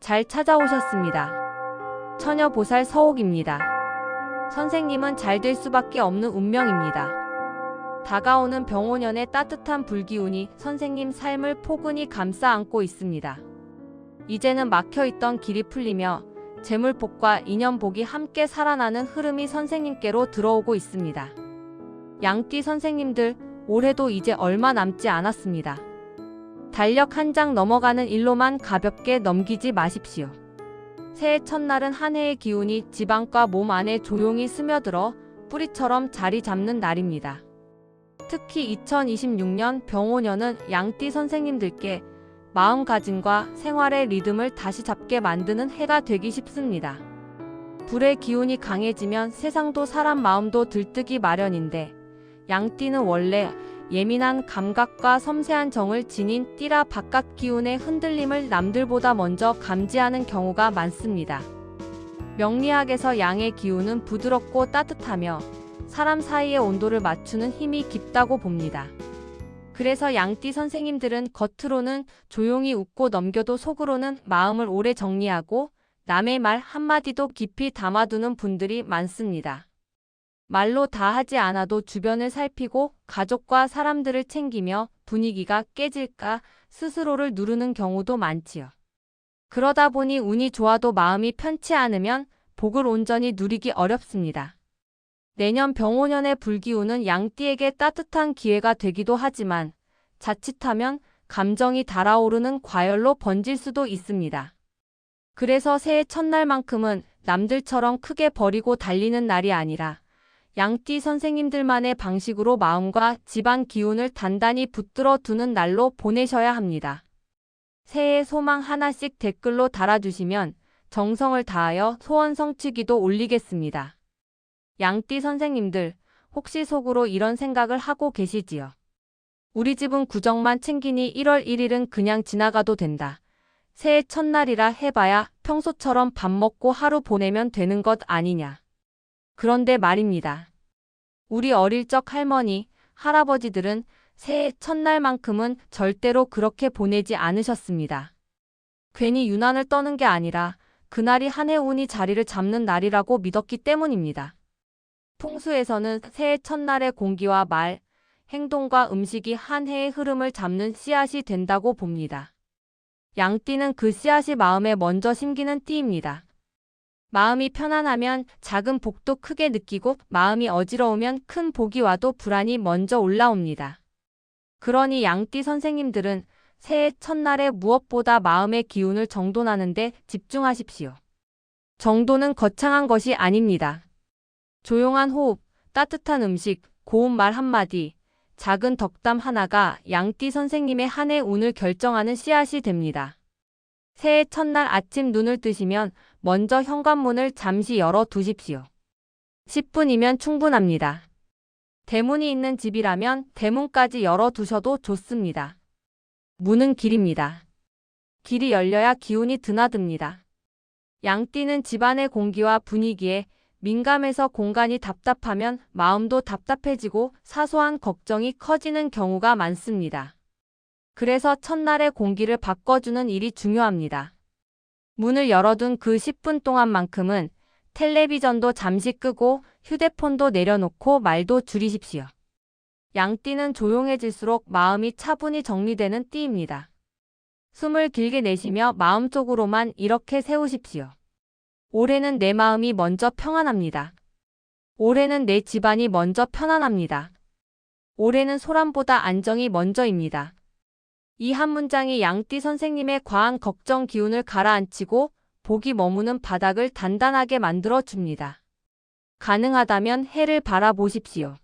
잘 찾아오셨습니다. 처녀보살 서옥입니다. 선생님은 잘 될 수밖에 없는 운명입니다. 다가오는 병오년의 따뜻한 불기운이 선생님 삶을 포근히 감싸 안고 있습니다. 이제는 막혀있던 길이 풀리며 재물복과 인연복이 함께 살아나는 흐름이 선생님께로 들어오고 있습니다. 양띠 선생님들, 올해도 이제 얼마 남지 않았습니다. 달력 한 장 넘어가는 일로만 가볍게 넘기지 마십시오. 새해 첫날은 한 해의 기운이 지방과 몸 안에 조용히 스며들어 뿌리처럼 자리 잡는 날입니다. 특히 2026년 병오년은 양띠 선생님들께 마음가짐과 생활의 리듬을 다시 잡게 만드는 해가 되기 쉽습니다. 불의 기운이 강해지면 세상도 사람 마음도 들뜨기 마련인데 양띠는 원래 예민한 감각과 섬세한 정을 지닌 띠라 바깥 기운의 흔들림을 남들보다 먼저 감지하는 경우가 많습니다. 명리학에서 양의 기운은 부드럽고 따뜻하며 사람 사이의 온도를 맞추는 힘이 깊다고 봅니다. 그래서 양띠 선생님들은 겉으로는 조용히 웃고 넘겨도 속으로는 마음을 오래 정리하고 남의 말 한마디도 깊이 담아두는 분들이 많습니다. 말로 다 하지 않아도 주변을 살피고 가족과 사람들을 챙기며 분위기가 깨질까 스스로를 누르는 경우도 많지요. 그러다 보니 운이 좋아도 마음이 편치 않으면 복을 온전히 누리기 어렵습니다. 내년 병오년의 불기운은 양띠에게 따뜻한 기회가 되기도 하지만 자칫하면 감정이 달아오르는 과열로 번질 수도 있습니다. 그래서 새해 첫날만큼은 남들처럼 크게 버리고 달리는 날이 아니라 양띠 선생님들만의 방식으로 마음과 집안 기운을 단단히 붙들어 두는 날로 보내셔야 합니다. 새해 소망 하나씩 댓글로 달아주시면 정성을 다하여 소원 성취기도 올리겠습니다. 양띠 선생님들, 혹시 속으로 이런 생각을 하고 계시지요? 우리 집은 구정만 챙기니 1월 1일은 그냥 지나가도 된다. 새해 첫날이라 해봐야 평소처럼 밥 먹고 하루 보내면 되는 것 아니냐. 그런데 말입니다. 우리 어릴 적 할머니, 할아버지들은 새해 첫날만큼은 절대로 그렇게 보내지 않으셨습니다. 괜히 유난을 떠는 게 아니라 그날이 한 해 운이 자리를 잡는 날이라고 믿었기 때문입니다. 풍수에서는 새해 첫날의 공기와 말, 행동과 음식이 한 해의 흐름을 잡는 씨앗이 된다고 봅니다. 양띠는 그 씨앗이 마음에 먼저 심기는 띠입니다. 마음이 편안하면 작은 복도 크게 느끼고 마음이 어지러우면 큰 복이 와도 불안이 먼저 올라옵니다. 그러니 양띠 선생님들은 새해 첫날에 무엇보다 마음의 기운을 정돈하는 데 집중하십시오. 정돈은 거창한 것이 아닙니다. 조용한 호흡, 따뜻한 음식, 고운 말 한마디, 작은 덕담 하나가 양띠 선생님의 한 해 운을 결정하는 씨앗이 됩니다. 새해 첫날 아침 눈을 뜨시면 먼저 현관문을 잠시 열어 두십시오. 10분이면 충분합니다. 대문이 있는 집이라면 대문까지 열어 두셔도 좋습니다. 문은 길입니다. 길이 열려야 기운이 드나듭니다. 양띠는 집안의 공기와 분위기에 민감해서 공간이 답답하면 마음도 답답해지고 사소한 걱정이 커지는 경우가 많습니다. 그래서 첫날의 공기를 바꿔주는 일이 중요합니다. 문을 열어둔 그 10분 동안만큼은 텔레비전도 잠시 끄고 휴대폰도 내려놓고 말도 줄이십시오. 양띠는 조용해질수록 마음이 차분히 정리되는 띠입니다. 숨을 길게 내쉬며 마음속으로만 이렇게 세우십시오. 올해는 내 마음이 먼저 평안합니다. 올해는 내 집안이 먼저 편안합니다. 올해는 소란보다 안정이 먼저입니다. 이 한 문장이 양띠 선생님의 과한 걱정 기운을 가라앉히고 복이 머무는 바닥을 단단하게 만들어 줍니다. 가능하다면 해를 바라보십시오.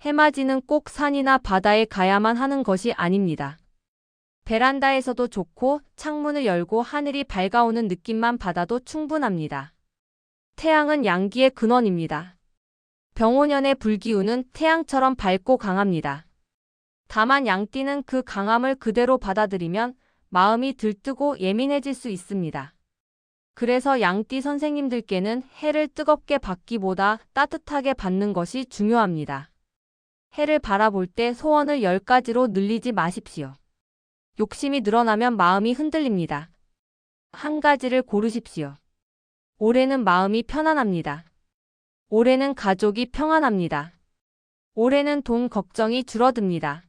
해맞이는 꼭 산이나 바다에 가야만 하는 것이 아닙니다. 베란다에서도 좋고 창문을 열고 하늘이 밝아오는 느낌만 받아도 충분합니다. 태양은 양기의 근원입니다. 병오년의 불기운은 태양처럼 밝고 강합니다. 다만 양띠는 그 강함을 그대로 받아들이면 마음이 들뜨고 예민해질 수 있습니다. 그래서 양띠 선생님들께는 해를 뜨겁게 받기보다 따뜻하게 받는 것이 중요합니다. 해를 바라볼 때 소원을 10가지로 늘리지 마십시오. 욕심이 늘어나면 마음이 흔들립니다. 한 가지를 고르십시오. 올해는 마음이 편안합니다. 올해는 가족이 평안합니다. 올해는 돈 걱정이 줄어듭니다.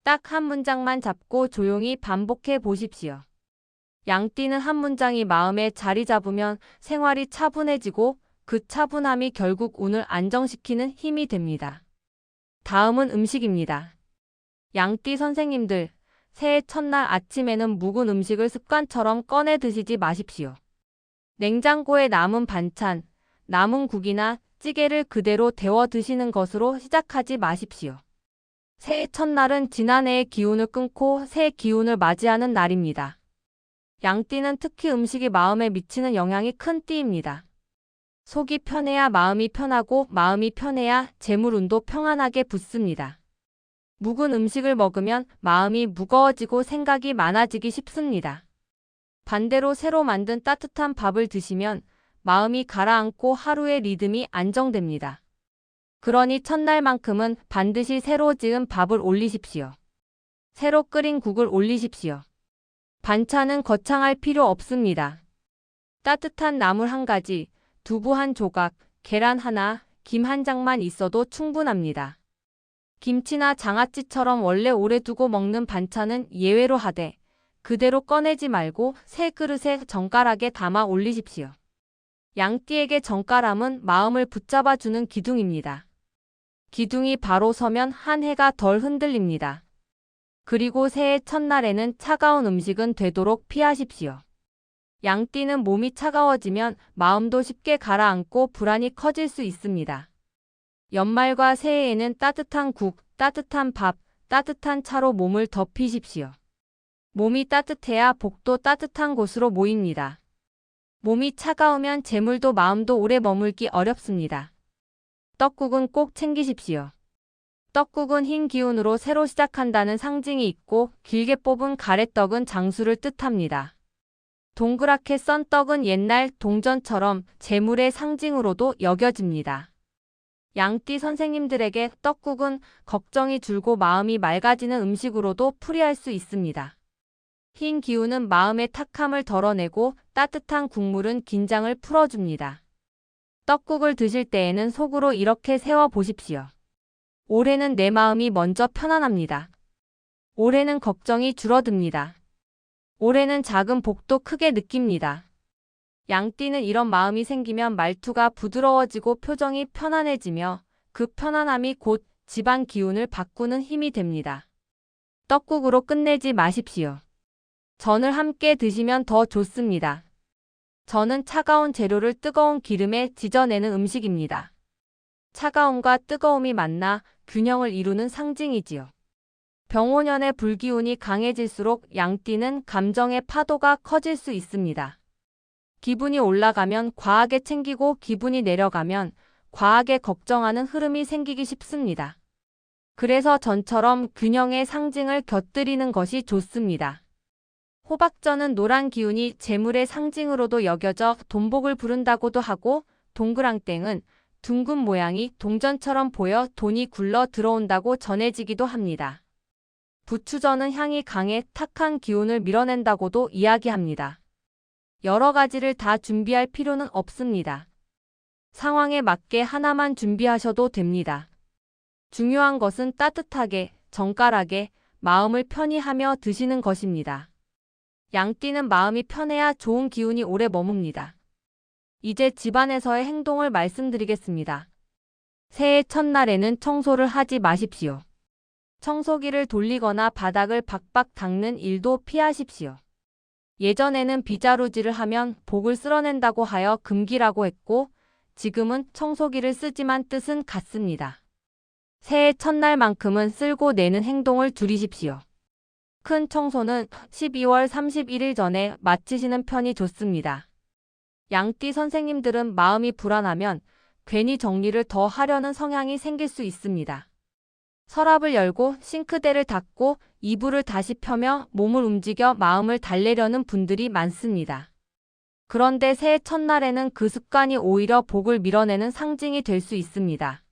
딱 한 문장만 잡고 조용히 반복해 보십시오. 양띠는 한 문장이 마음에 자리 잡으면 생활이 차분해지고 그 차분함이 결국 운을 안정시키는 힘이 됩니다. 다음은 음식입니다. 양띠 선생님들, 새해 첫날 아침에는 묵은 음식을 습관처럼 꺼내 드시지 마십시오. 냉장고에 남은 반찬, 남은 국이나 찌개를 그대로 데워 드시는 것으로 시작하지 마십시오. 새해 첫날은 지난해의 기운을 끊고 새 기운을 맞이하는 날입니다. 양띠는 특히 음식이 마음에 미치는 영향이 큰 띠입니다. 속이 편해야 마음이 편하고 마음이 편해야 재물운도 평안하게 붙습니다. 묵은 음식을 먹으면 마음이 무거워지고 생각이 많아지기 쉽습니다. 반대로 새로 만든 따뜻한 밥을 드시면 마음이 가라앉고 하루의 리듬이 안정됩니다. 그러니 첫날만큼은 반드시 새로 지은 밥을 올리십시오. 새로 끓인 국을 올리십시오. 반찬은 거창할 필요 없습니다. 따뜻한 나물 한 가지, 두부 한 조각, 계란 하나, 김 한 장만 있어도 충분합니다. 김치나 장아찌처럼 원래 오래 두고 먹는 반찬은 예외로 하되 그대로 꺼내지 말고 새 그릇에 정갈하게 담아 올리십시오. 양띠에게 정갈함은 마음을 붙잡아주는 기둥입니다. 기둥이 바로 서면 한 해가 덜 흔들립니다. 그리고 새해 첫날에는 차가운 음식은 되도록 피하십시오. 양띠는 몸이 차가워지면 마음도 쉽게 가라앉고 불안이 커질 수 있습니다. 연말과 새해에는 따뜻한 국, 따뜻한 밥, 따뜻한 차로 몸을 덮이십시오. 몸이 따뜻해야 복도 따뜻한 곳으로 모입니다. 몸이 차가우면 재물도 마음도 오래 머물기 어렵습니다. 떡국은 꼭 챙기십시오. 떡국은 흰 기운으로 새로 시작한다는 상징이 있고 길게 뽑은 가래떡은 장수를 뜻합니다. 동그랗게 썬 떡은 옛날 동전처럼 재물의 상징으로도 여겨집니다. 양띠 선생님들에게 떡국은 걱정이 줄고 마음이 맑아지는 음식으로도 풀이할 수 있습니다. 흰 기운은 마음의 탁함을 덜어내고 따뜻한 국물은 긴장을 풀어줍니다. 떡국을 드실 때에는 속으로 이렇게 세워보십시오. 올해는 내 마음이 먼저 편안합니다. 올해는 걱정이 줄어듭니다. 올해는 작은 복도 크게 느낍니다. 양띠는 이런 마음이 생기면 말투가 부드러워지고 표정이 편안해지며 그 편안함이 곧 집안 기운을 바꾸는 힘이 됩니다. 떡국으로 끝내지 마십시오. 전을 함께 드시면 더 좋습니다. 전은 차가운 재료를 뜨거운 기름에 지져내는 음식입니다. 차가움과 뜨거움이 만나 균형을 이루는 상징이지요. 병오년의 불기운이 강해질수록 양띠는 감정의 파도가 커질 수 있습니다. 기분이 올라가면 과하게 챙기고 기분이 내려가면 과하게 걱정하는 흐름이 생기기 쉽습니다. 그래서 전처럼 균형의 상징을 곁들이는 것이 좋습니다. 호박전은 노란 기운이 재물의 상징으로도 여겨져 돈복을 부른다고도 하고 동그랑땡은 둥근 모양이 동전처럼 보여 돈이 굴러 들어온다고 전해지기도 합니다. 부추전은 향이 강해 탁한 기운을 밀어낸다고도 이야기합니다. 여러 가지를 다 준비할 필요는 없습니다. 상황에 맞게 하나만 준비하셔도 됩니다. 중요한 것은 따뜻하게, 정갈하게, 마음을 편히 하며 드시는 것입니다. 양띠는 마음이 편해야 좋은 기운이 오래 머뭅니다. 이제 집안에서의 행동을 말씀드리겠습니다. 새해 첫날에는 청소를 하지 마십시오. 청소기를 돌리거나 바닥을 박박 닦는 일도 피하십시오. 예전에는 빗자루질을 하면 복을 쓸어낸다고 하여 금기라고 했고 지금은 청소기를 쓰지만 뜻은 같습니다. 새해 첫날만큼은 쓸고 내는 행동을 줄이십시오. 큰 청소는 12월 31일 전에 마치시는 편이 좋습니다. 양띠 선생님들은 마음이 불안하면 괜히 정리를 더 하려는 성향이 생길 수 있습니다. 서랍을 열고 싱크대를 닫고 이불을 다시 펴며 몸을 움직여 마음을 달래려는 분들이 많습니다. 그런데 새해 첫날에는 그 습관이 오히려 복을 밀어내는 상징이 될 수 있습니다.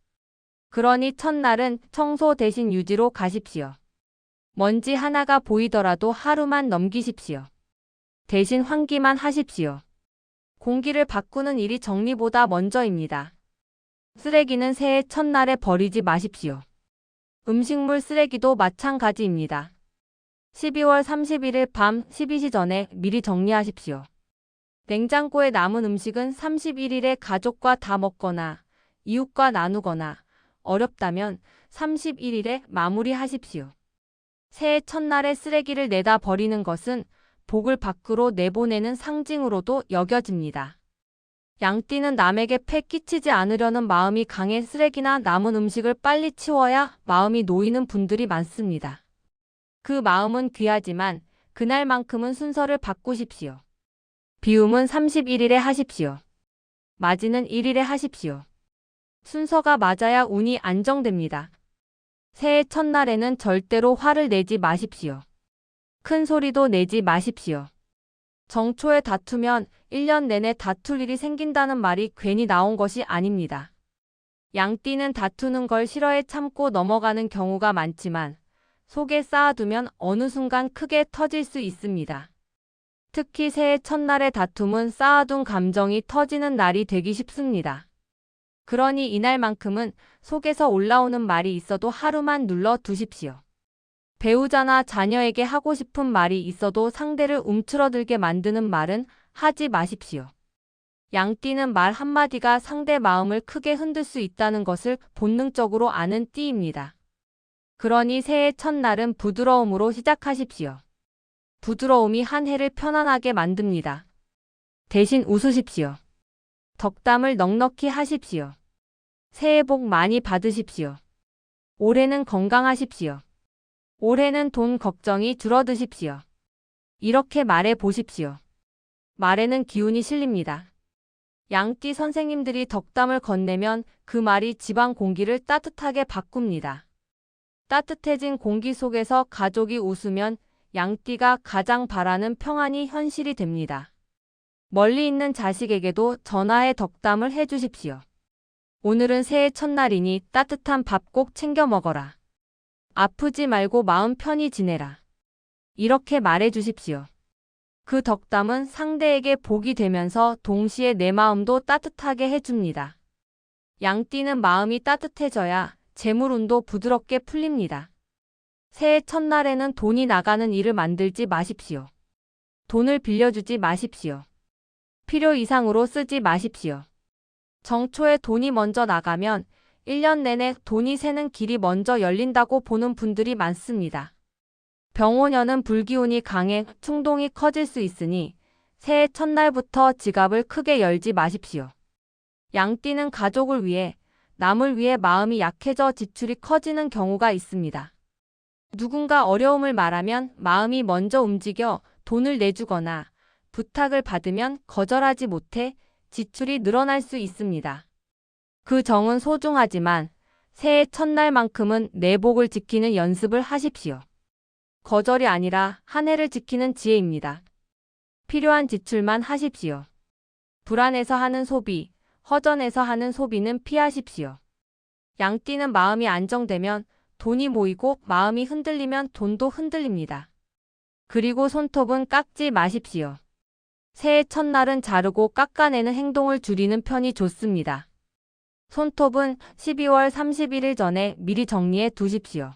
그러니 첫날은 청소 대신 유지로 가십시오. 먼지 하나가 보이더라도 하루만 넘기십시오. 대신 환기만 하십시오. 공기를 바꾸는 일이 정리보다 먼저입니다. 쓰레기는 새해 첫날에 버리지 마십시오. 음식물 쓰레기도 마찬가지입니다. 12월 31일 밤 12시 전에 미리 정리하십시오. 냉장고에 남은 음식은 31일에 가족과 다 먹거나 이웃과 나누거나 어렵다면 31일에 마무리하십시오. 새해 첫날에 쓰레기를 내다 버리는 것은 복을 밖으로 내보내는 상징으로도 여겨집니다. 양띠는 남에게 폐 끼치지 않으려는 마음이 강해 쓰레기나 남은 음식을 빨리 치워야 마음이 놓이는 분들이 많습니다. 그 마음은 귀하지만 그날만큼은 순서를 바꾸십시오. 비움은 31일에 하십시오. 맞이는 1일에 하십시오. 순서가 맞아야 운이 안정됩니다. 새해 첫날에는 절대로 화를 내지 마십시오. 큰 소리도 내지 마십시오. 정초에 다투면 1년 내내 다툴 일이 생긴다는 말이 괜히 나온 것이 아닙니다. 양띠는 다투는 걸 싫어해 참고 넘어가는 경우가 많지만 속에 쌓아두면 어느 순간 크게 터질 수 있습니다. 특히 새해 첫날의 다툼은 쌓아둔 감정이 터지는 날이 되기 쉽습니다. 그러니 이날만큼은 속에서 올라오는 말이 있어도 하루만 눌러 두십시오. 배우자나 자녀에게 하고 싶은 말이 있어도 상대를 움츠러들게 만드는 말은 하지 마십시오. 양띠는 말 한마디가 상대 마음을 크게 흔들 수 있다는 것을 본능적으로 아는 띠입니다. 그러니 새해 첫날은 부드러움으로 시작하십시오. 부드러움이 한 해를 편안하게 만듭니다. 대신 웃으십시오. 덕담을 넉넉히 하십시오. 새해 복 많이 받으십시오. 올해는 건강하십시오. 올해는 돈 걱정이 줄어드십시오. 이렇게 말해 보십시오. 말에는 기운이 실립니다. 양띠 선생님들이 덕담을 건네면 그 말이 집안 공기를 따뜻하게 바꿉니다. 따뜻해진 공기 속에서 가족이 웃으면 양띠가 가장 바라는 평안이 현실이 됩니다. 멀리 있는 자식에게도 전화해 덕담을 해주십시오. 오늘은 새해 첫날이니 따뜻한 밥 꼭 챙겨 먹어라. 아프지 말고 마음 편히 지내라. 이렇게 말해 주십시오. 그 덕담은 상대에게 복이 되면서 동시에 내 마음도 따뜻하게 해줍니다. 양띠는 마음이 따뜻해져야 재물운도 부드럽게 풀립니다. 새해 첫날에는 돈이 나가는 일을 만들지 마십시오. 돈을 빌려주지 마십시오. 필요 이상으로 쓰지 마십시오. 정초에 돈이 먼저 나가면 1년 내내 돈이 새는 길이 먼저 열린다고 보는 분들이 많습니다. 병오년은 불기운이 강해 충동이 커질 수 있으니 새해 첫날부터 지갑을 크게 열지 마십시오. 양띠는 가족을 위해 남을 위해 마음이 약해져 지출이 커지는 경우가 있습니다. 누군가 어려움을 말하면 마음이 먼저 움직여 돈을 내주거나 부탁을 받으면 거절하지 못해 지출이 늘어날 수 있습니다. 그 정은 소중하지만 새해 첫날만큼은 내 복을 지키는 연습을 하십시오. 거절이 아니라 한 해를 지키는 지혜입니다. 필요한 지출만 하십시오. 불안해서 하는 소비, 허전해서 하는 소비는 피하십시오. 양띠는 마음이 안정되면 돈이 모이고 마음이 흔들리면 돈도 흔들립니다. 그리고 손톱은 깎지 마십시오. 새해 첫날은 자르고 깎아내는 행동을 줄이는 편이 좋습니다. 손톱은 12월 31일 전에 미리 정리해 두십시오.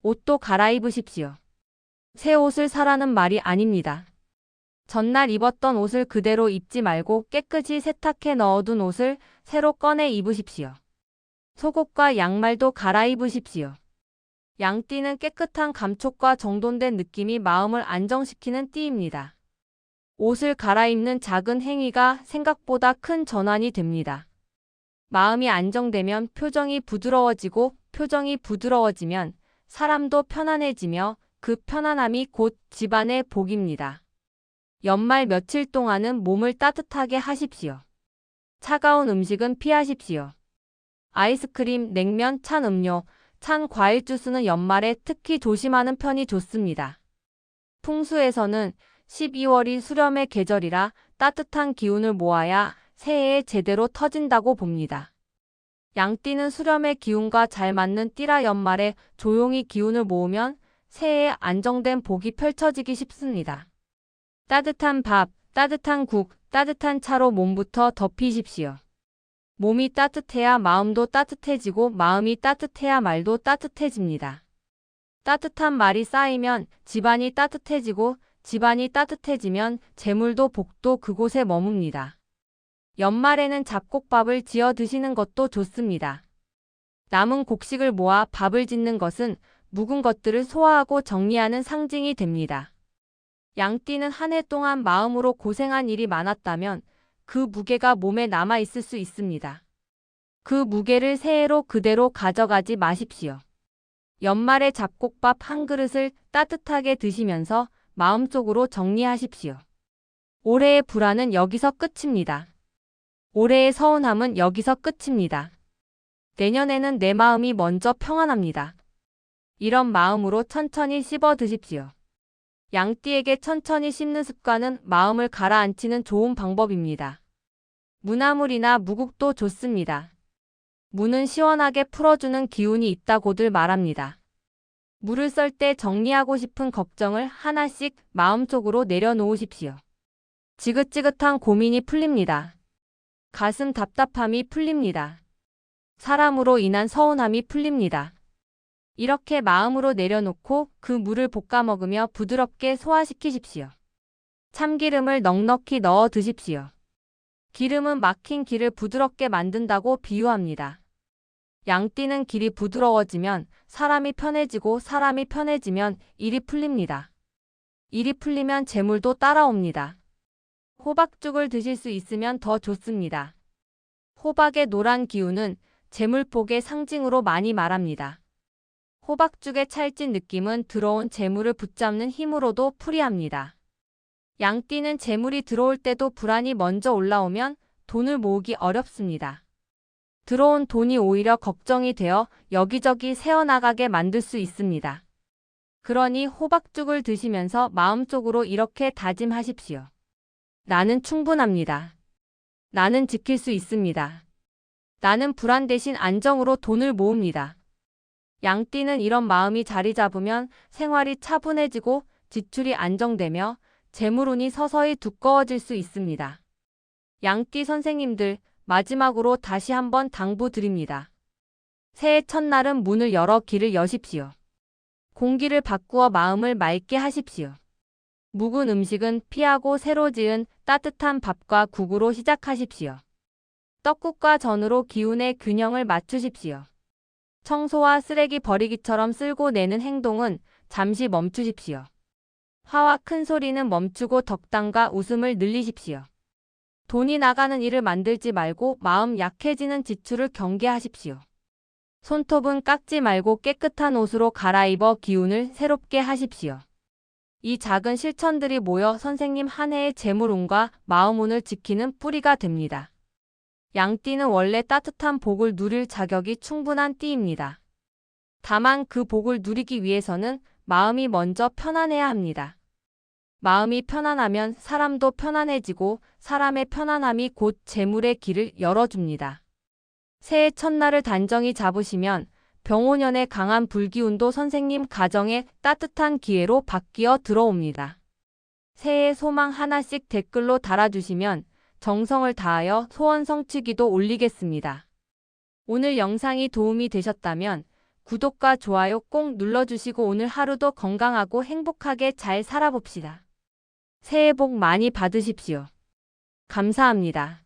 옷도 갈아입으십시오. 새 옷을 사라는 말이 아닙니다. 전날 입었던 옷을 그대로 입지 말고 깨끗이 세탁해 넣어둔 옷을 새로 꺼내 입으십시오. 속옷과 양말도 갈아입으십시오. 양띠는 깨끗한 감촉과 정돈된 느낌이 마음을 안정시키는 띠입니다. 옷을 갈아입는 작은 행위가 생각보다 큰 전환이 됩니다. 마음이 안정되면 표정이 부드러워지고 표정이 부드러워지면 사람도 편안해지며 그 편안함이 곧 집안의 복입니다. 연말 며칠 동안은 몸을 따뜻하게 하십시오. 차가운 음식은 피하십시오. 아이스크림, 냉면, 찬 음료, 찬 과일 주스는 연말에 특히 조심하는 편이 좋습니다. 풍수에서는 12월이 수렴의 계절이라 따뜻한 기운을 모아야 새해에 제대로 터진다고 봅니다. 양띠는 수렴의 기운과 잘 맞는 띠라 연말에 조용히 기운을 모으면 새해에 안정된 복이 펼쳐지기 쉽습니다. 따뜻한 밥, 따뜻한 국, 따뜻한 차로 몸부터 덮이십시오. 몸이 따뜻해야 마음도 따뜻해지고 마음이 따뜻해야 말도 따뜻해집니다. 따뜻한 말이 쌓이면 집안이 따뜻해지고 집안이 따뜻해지면 재물도 복도 그곳에 머뭅니다. 연말에는 잡곡밥을 지어 드시는 것도 좋습니다. 남은 곡식을 모아 밥을 짓는 것은 묵은 것들을 소화하고 정리하는 상징이 됩니다. 양띠는 한 해 동안 마음으로 고생한 일이 많았다면 그 무게가 몸에 남아 있을 수 있습니다. 그 무게를 새해로 그대로 가져가지 마십시오. 연말에 잡곡밥 한 그릇을 따뜻하게 드시면서 마음속으로 정리하십시오. 올해의 불안은 여기서 끝입니다. 올해의 서운함은 여기서 끝입니다. 내년에는 내 마음이 먼저 평안합니다. 이런 마음으로 천천히 씹어 드십시오. 양띠에게 천천히 씹는 습관은 마음을 가라앉히는 좋은 방법입니다. 무나물이나 무국도 좋습니다. 무는 시원하게 풀어주는 기운이 있다고들 말합니다. 물을 썰 때 정리하고 싶은 걱정을 하나씩 마음속으로 내려놓으십시오. 지긋지긋한 고민이 풀립니다. 가슴 답답함이 풀립니다. 사람으로 인한 서운함이 풀립니다. 이렇게 마음으로 내려놓고 그 물을 볶아 먹으며 부드럽게 소화시키십시오. 참기름을 넉넉히 넣어 드십시오. 기름은 막힌 길을 부드럽게 만든다고 비유합니다. 양띠는 길이 부드러워지면 사람이 편해지고 사람이 편해지면 일이 풀립니다. 일이 풀리면 재물도 따라옵니다. 호박죽을 드실 수 있으면 더 좋습니다. 호박의 노란 기운은 재물복의 상징으로 많이 말합니다. 호박죽의 찰진 느낌은 들어온 재물을 붙잡는 힘으로도 풀이합니다. 양띠는 재물이 들어올 때도 불안이 먼저 올라오면 돈을 모으기 어렵습니다. 들어온 돈이 오히려 걱정이 되어 여기저기 새어나가게 만들 수 있습니다. 그러니 호박죽을 드시면서 마음속으로 이렇게 다짐하십시오. 나는 충분합니다. 나는 지킬 수 있습니다. 나는 불안 대신 안정으로 돈을 모읍니다. 양띠는 이런 마음이 자리 잡으면 생활이 차분해지고 지출이 안정되며 재물운이 서서히 두꺼워질 수 있습니다. 양띠 선생님들, 마지막으로 다시 한번 당부드립니다. 새해 첫날은 문을 열어 길을 여십시오. 공기를 바꾸어 마음을 맑게 하십시오. 묵은 음식은 피하고 새로 지은 따뜻한 밥과 국으로 시작하십시오. 떡국과 전으로 기운의 균형을 맞추십시오. 청소와 쓰레기 버리기처럼 쓸고 내는 행동은 잠시 멈추십시오. 화와 큰 소리는 멈추고 덕담과 웃음을 늘리십시오. 돈이 나가는 일을 만들지 말고 마음 약해지는 지출을 경계하십시오. 손톱은 깎지 말고 깨끗한 옷으로 갈아입어 기운을 새롭게 하십시오. 이 작은 실천들이 모여 선생님 한 해의 재물운과 마음운을 지키는 뿌리가 됩니다. 양띠는 원래 따뜻한 복을 누릴 자격이 충분한 띠입니다. 다만 그 복을 누리기 위해서는 마음이 먼저 편안해야 합니다. 마음이 편안하면 사람도 편안해지고 사람의 편안함이 곧 재물의 길을 열어줍니다. 새해 첫날을 단정히 잡으시면 병오년의 강한 불기운도 선생님 가정에 따뜻한 기회로 바뀌어 들어옵니다. 새해 소망 하나씩 댓글로 달아주시면 정성을 다하여 소원 성취기도 올리겠습니다. 오늘 영상이 도움이 되셨다면 구독과 좋아요 꼭 눌러주시고 오늘 하루도 건강하고 행복하게 잘 살아봅시다. 새해 복 많이 받으십시오. 감사합니다.